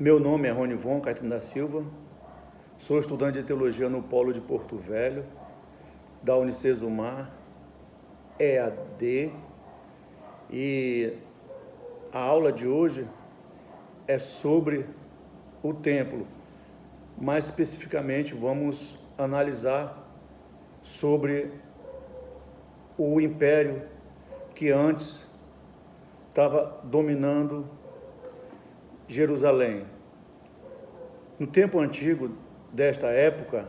Meu nome é Ronivon Caetano da Silva, sou estudante de Teologia no Polo de Porto Velho, da Unicesumar, EAD, e a aula de hoje é sobre o templo. Mais especificamente, vamos analisar sobre o império que antes estava dominando Jerusalém. No tempo antigo desta época,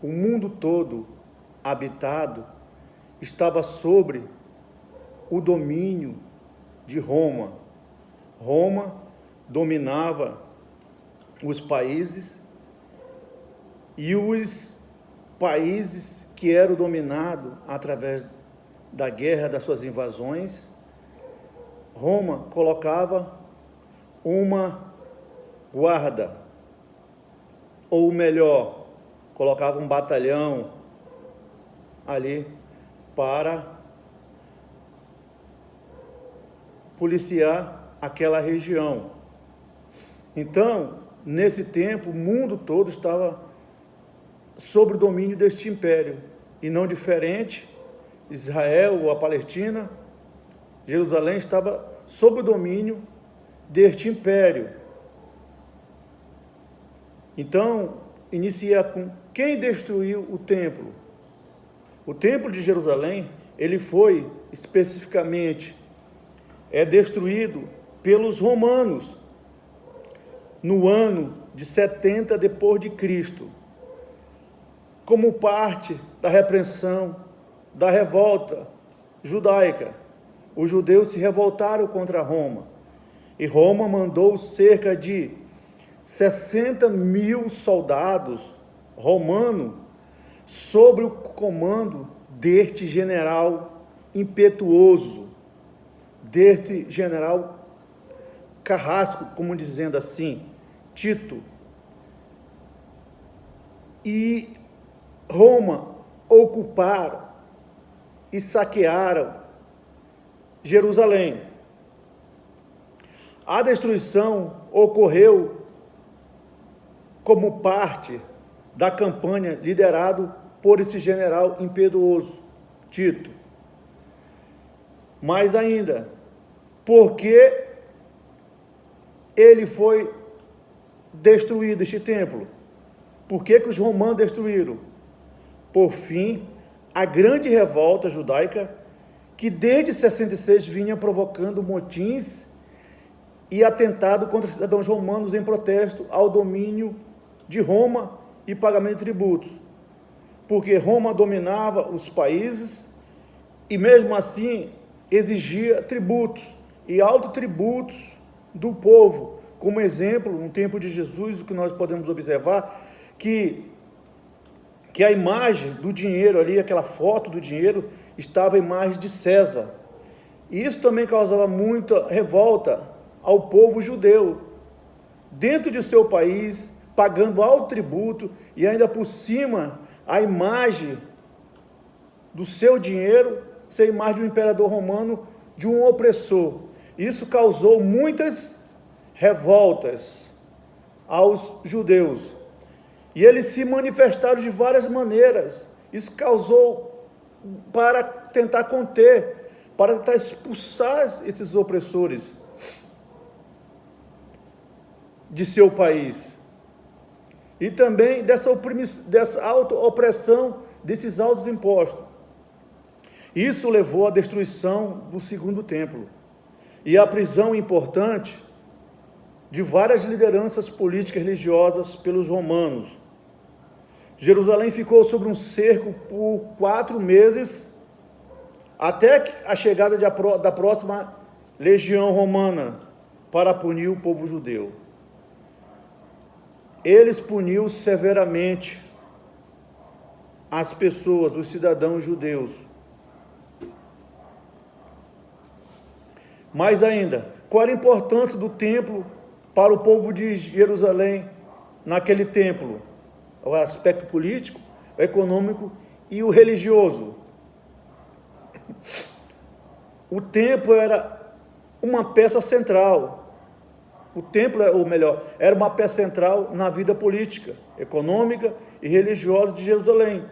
o mundo todo habitado estava sobre o domínio de Roma. Roma dominava os países, e os países que eram dominados através da guerra, das suas invasões, Roma colocava uma guarda, ou melhor, colocava um batalhão ali para policiar aquela região. Então, nesse tempo, o mundo todo estava sob o domínio deste império, e não diferente, Israel ou a Palestina, Jerusalém estava sob o domínio deste império. Então, inicia com quem destruiu o templo. O templo de Jerusalém, ele foi especificamente destruído pelos romanos no ano de 70 depois de Cristo, como parte da repressão da revolta judaica. Os judeus se revoltaram contra Roma, e Roma mandou cerca de 60.000 soldados romanos sob o comando deste general impetuoso, deste general carrasco, como dizendo assim, Tito. E Roma ocuparam e saquearam Jerusalém. A destruição ocorreu como parte da campanha liderada por esse general impetuoso, Tito. Mais ainda, porque ele foi destruído, este templo? Por que os romanos destruíram? Por fim, a grande revolta judaica, que desde 66 vinha provocando motins e atentado contra os cidadãos romanos em protesto ao domínio de Roma e pagamento de tributos. Porque Roma dominava os países e mesmo assim exigia tributos e autotributos do povo. Como exemplo, no tempo de Jesus, o que nós podemos observar, que a imagem do dinheiro ali, aquela foto do dinheiro, estava a imagem de César. E isso também causava muita revolta ao povo judeu, dentro de seu país, pagando alto tributo, e ainda por cima, a imagem do seu dinheiro ser a imagem do imperador romano, de um opressor. Isso causou muitas revoltas aos judeus, e eles se manifestaram de várias maneiras. Isso causou para tentar conter, para tentar expulsar esses opressores de seu país, e também dessa auto-opressão, desses altos impostos. Isso levou à destruição do segundo templo e à prisão importante de várias lideranças políticas e religiosas pelos romanos. Jerusalém ficou sob um cerco por 4 meses, até a chegada da próxima legião romana para punir o povo judeu. Eles puniu severamente as pessoas, os cidadãos judeus. Mais ainda, qual era a importância do templo para o povo de Jerusalém naquele templo? O aspecto político, o econômico e o religioso. O templo era uma peça central O templo, ou melhor, era uma peça central na vida política, econômica e religiosa de Jerusalém,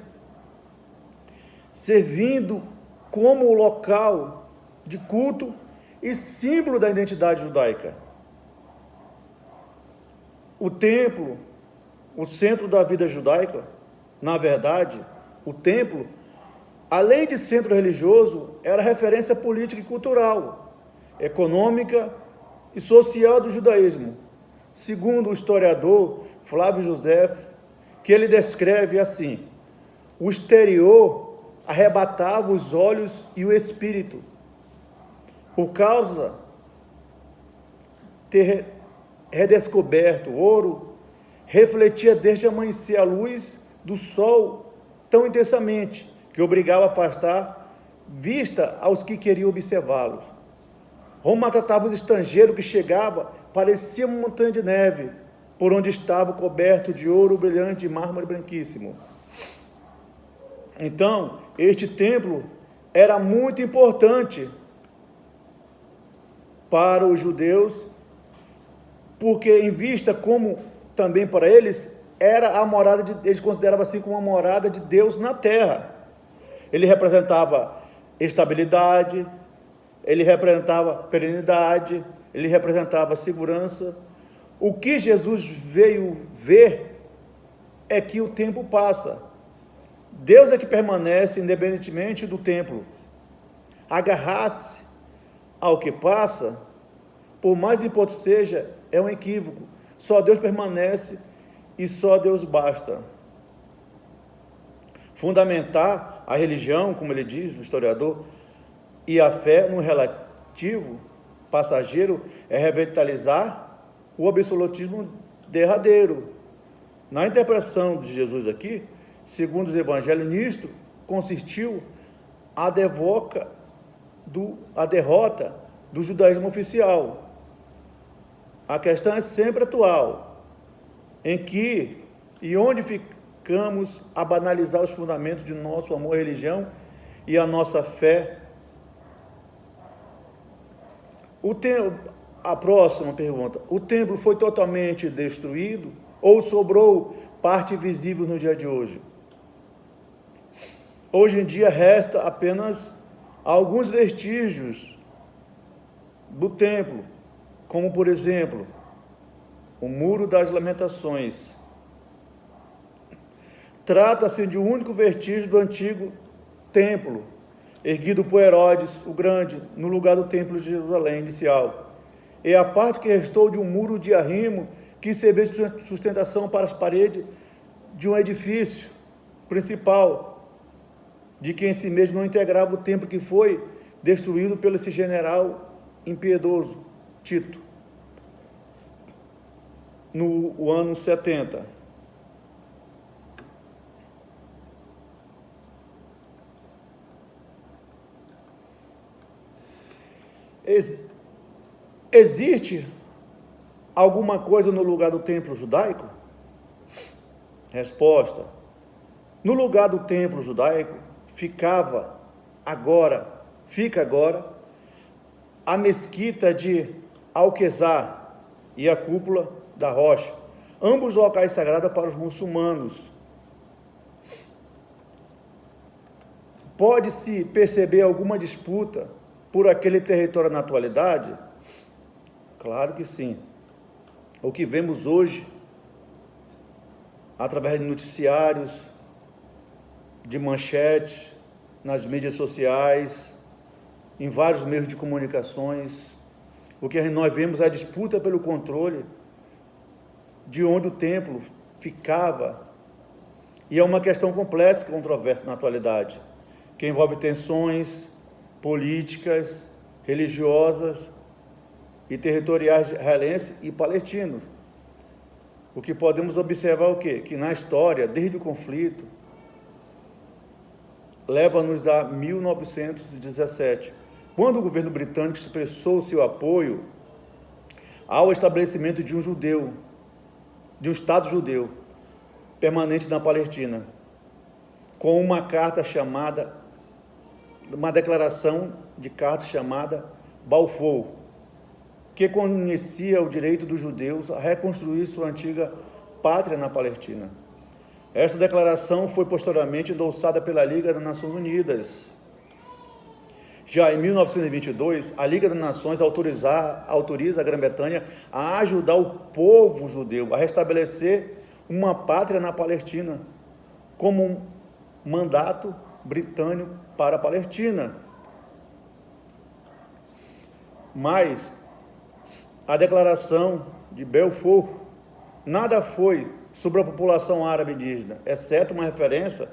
servindo como local de culto e símbolo da identidade judaica. O templo, o centro da vida judaica, na verdade, o templo, além de centro religioso, era referência política e cultural, econômica e social do judaísmo, segundo o historiador Flávio José, que ele descreve assim: o exterior arrebatava os olhos e o espírito, por causa de ter redescoberto o ouro, refletia desde amanhecer a luz do sol tão intensamente, que obrigava a afastar vista aos que queriam observá-los. Roma tratava os estrangeiros que chegavam, parecia uma montanha de neve, por onde estava coberto de ouro brilhante e mármore branquíssimo. Então, este templo era muito importante para os judeus, porque em vista como também para eles, era a morada de, eles consideravam assim como uma morada de Deus na terra. Ele representava estabilidade, ele representava perenidade, ele representava segurança. O que Jesus veio ver é que o tempo passa. Deus é que permanece independentemente do templo. Agarrar-se ao que passa, por mais importante seja, é um equívoco. Só Deus permanece e só Deus basta. Fundamentar a religião, como ele diz, o historiador, e a fé no relativo passageiro é revitalizar o absolutismo derradeiro. Na interpretação de Jesus aqui, segundo os evangelhos, nisto consistiu a derrota do judaísmo oficial. A questão é sempre atual, em que e onde ficamos a banalizar os fundamentos de nosso amor à religião e a nossa fé. A próxima pergunta: o templo foi totalmente destruído ou sobrou parte visível no dia de hoje? Hoje em dia resta apenas alguns vestígios do templo, como por exemplo, o Muro das Lamentações. Trata-se de um único vestígio do antigo templo, erguido por Herodes o Grande, no lugar do templo de Jerusalém inicial. É a parte que restou de um muro de arrimo que serviu de sustentação para as paredes de um edifício principal, de que em si mesmo não integrava o templo que foi destruído pelo esse general impiedoso, Tito, no ano 70. Existe alguma coisa no lugar do templo judaico? Resposta: no lugar do templo judaico fica agora a mesquita de Alquezar e a cúpula da rocha, ambos locais sagrados para os muçulmanos. Pode-se perceber alguma disputa por aquele território na atualidade? Claro que sim. O que vemos hoje, através de noticiários, de manchetes, nas mídias sociais, em vários meios de comunicações, o que nós vemos é a disputa pelo controle de onde o templo ficava, e é uma questão complexa e controversa na atualidade, que envolve tensões políticas, religiosas e territoriais israelenses e palestinos. O que podemos observar é o quê? Que na história, desde o conflito, leva-nos a 1917, quando o governo britânico expressou seu apoio ao estabelecimento de um Estado judeu permanente na Palestina, com uma declaração de carta chamada Balfour. que conhecia o direito dos judeus a reconstruir sua antiga pátria na Palestina. Esta declaração foi posteriormente endossada pela Liga das Nações Unidas. Já em 1922, a Liga das Nações autoriza a Grã-Bretanha a ajudar o povo judeu a restabelecer uma pátria na Palestina, como um mandato britânico para a Palestina. Mas a declaração de Balfour nada foi sobre a população árabe indígena, exceto uma referência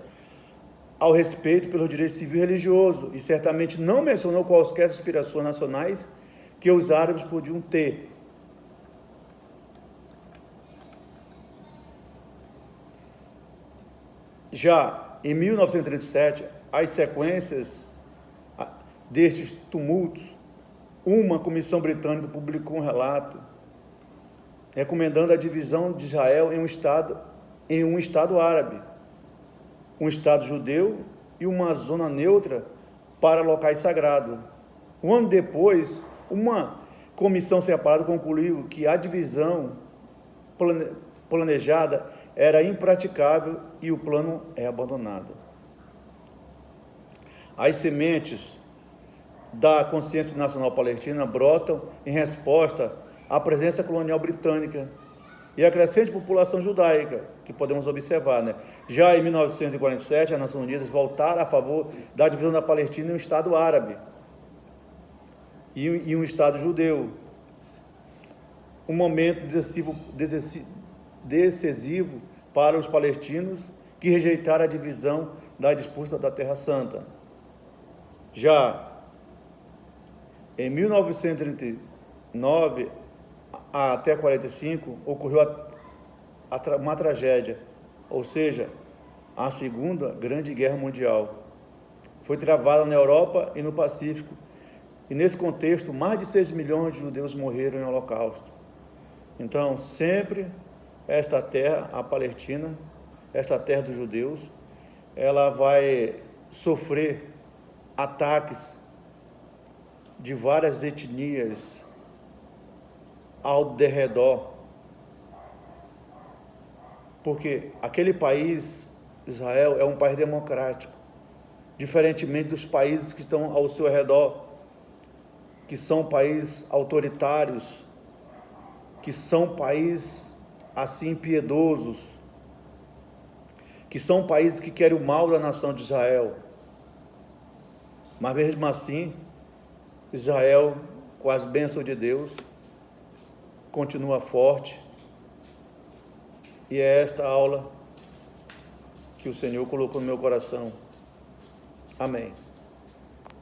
ao respeito pelos direitos civil e religioso, e certamente não mencionou quaisquer aspirações nacionais que os árabes podiam ter. Já em 1937, as sequências destes tumultos, uma comissão britânica publicou um relato recomendando a divisão de Israel em um estado árabe, um estado judeu e uma zona neutra para locais sagrados. Um ano depois, uma comissão separada concluiu que a divisão planejada era impraticável e o plano é abandonado. As sementes da consciência nacional palestina brotam em resposta à presença colonial britânica e à crescente população judaica, que podemos observar, né? Já em 1947, as Nações Unidas voltaram a favor da divisão da Palestina em um Estado árabe e um Estado judeu. Um momento decisivo para os palestinos que rejeitaram a divisão da disputa da Terra Santa. Já em 1939 até 1945, ocorreu uma tragédia, ou seja, a Segunda Grande Guerra Mundial. Foi travada na Europa e no Pacífico, e nesse contexto, mais de 6 milhões de judeus morreram em Holocausto. Então, sempre esta terra, a Palestina, esta terra dos judeus, ela vai sofrer ataques de várias etnias ao derredor, porque aquele país, Israel, é um país democrático, diferentemente dos países que estão ao seu redor, que são países autoritários, que são países assim impiedosos, que são países que querem o mal da nação de Israel. Mas mesmo assim, Israel, com as bênçãos de Deus, continua forte, e é esta aula que o Senhor colocou no meu coração. Amém.